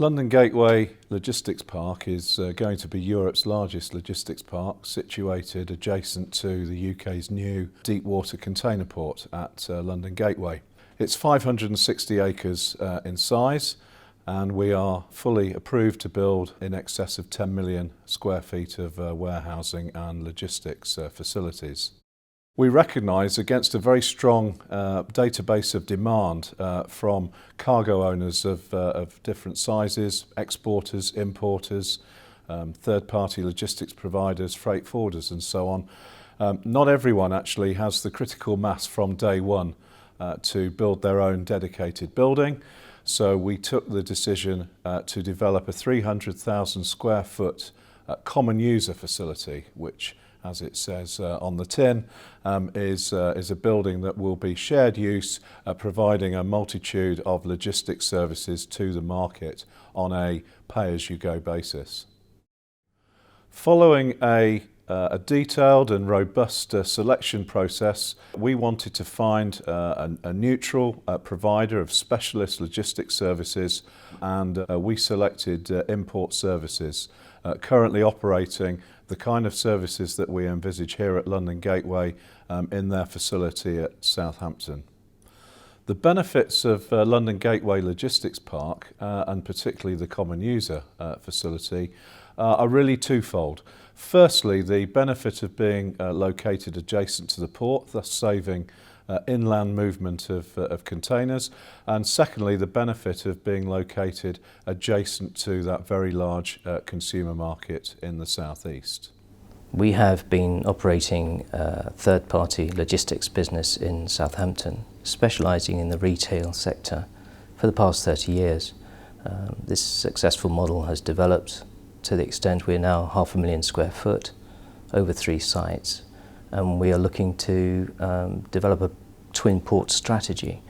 London Gateway Logistics Park is going to be Europe's largest logistics park, situated adjacent to the UK's new deep water container port at London Gateway. It's 560 acres in size, and we are fully approved to build in excess of 10 million square feet of warehousing and logistics facilities. We recognise against a very strong database of demand from cargo owners of different sizes, exporters, importers, third-party logistics providers, freight forwarders and so on. Not everyone actually has the critical mass from day one to build their own dedicated building. So we took the decision to develop a 300,000 square foot common user facility, which, as it says on the tin, is a building that will be shared use, providing a multitude of logistics services to the market on a pay-as-you-go basis. Following a detailed and robust selection process, we wanted to find a neutral provider of specialist logistics services, and we selected Import Services, currently operating the kind of services that we envisage here at London Gateway in their facility at Southampton. The benefits of London Gateway Logistics Park, and particularly the common user facility, are really twofold. Firstly, the benefit of being located adjacent to the port, thus saving inland movement of containers, and secondly, the benefit of being located adjacent to that very large consumer market in the southeast. We have been operating a third-party logistics business in Southampton, specialising in the retail sector for the past 30 years. This successful model has developed to the extent we're now 500,000 square foot over 3 sites, and we are looking to develop a twin port strategy,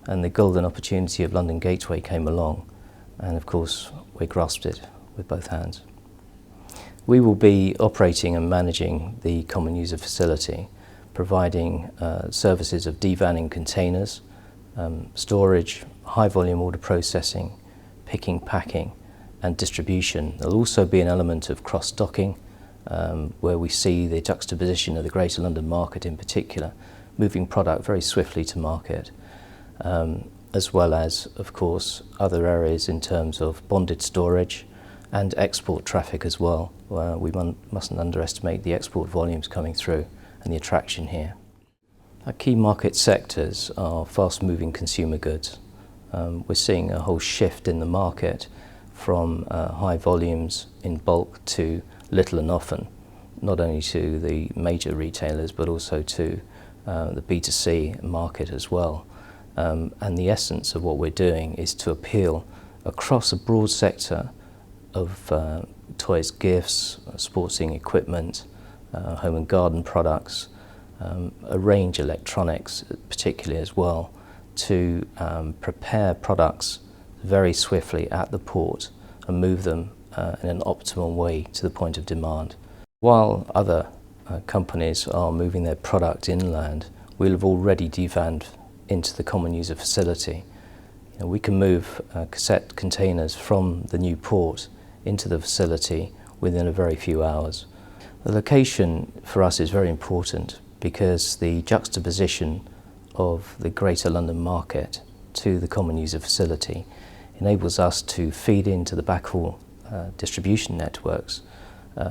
and the golden opportunity of London Gateway came along, and of course we grasped it with both hands. We will be operating and managing the common user facility, providing services of devanning containers, storage, high volume order processing, picking, packing and distribution. There'll also be an element of cross-docking, where we see the juxtaposition of the Greater London market in particular, moving product very swiftly to market, as well as, of course, other areas in terms of bonded storage and export traffic as well. We mustn't underestimate the export volumes coming through and the attraction here. Our key market sectors are fast-moving consumer goods. We're seeing a whole shift in the market from high volumes in bulk to little and often, not only to the major retailers but also to the B2C market as well. And the essence of what we're doing is to appeal across a broad sector of toys, gifts, sporting equipment, home and garden products, a range of electronics particularly as well, to prepare products very swiftly at the port and move them in an optimal way to the point of demand. While other companies are moving their product inland, we'll have already devanned into the common user facility. We can move cassette containers from the new port into the facility within a very few hours. The location for us is very important because the juxtaposition of the Greater London market to the common user facility enables us to feed into the backhaul distribution networks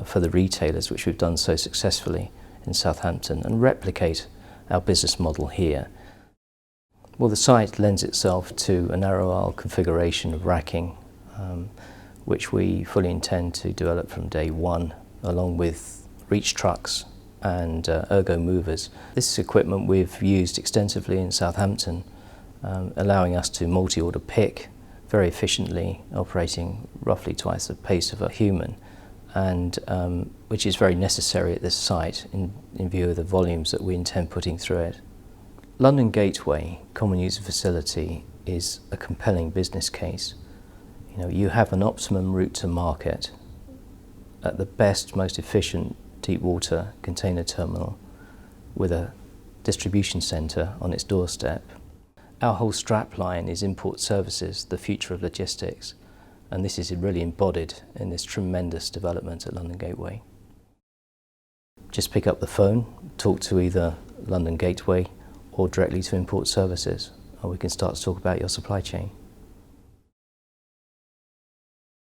for the retailers, which we've done so successfully in Southampton, and replicate our business model here. Well, the site lends itself to a narrow aisle configuration of racking, which we fully intend to develop from day one, along with reach trucks and ergo movers. This equipment we've used extensively in Southampton, allowing us to multi-order pick very efficiently, operating roughly twice the pace of a human, and which is very necessary at this site in view of the volumes that we intend putting through it. London Gateway Common User Facility is a compelling business case. You have an optimum route to market at the best, most efficient deep water container terminal with a distribution centre on its doorstep. Our whole strapline is Import Services, the future of logistics, and this is really embodied in this tremendous development at London Gateway. Just pick up the phone, talk to either London Gateway or directly to Import Services, and we can start to talk about your supply chain.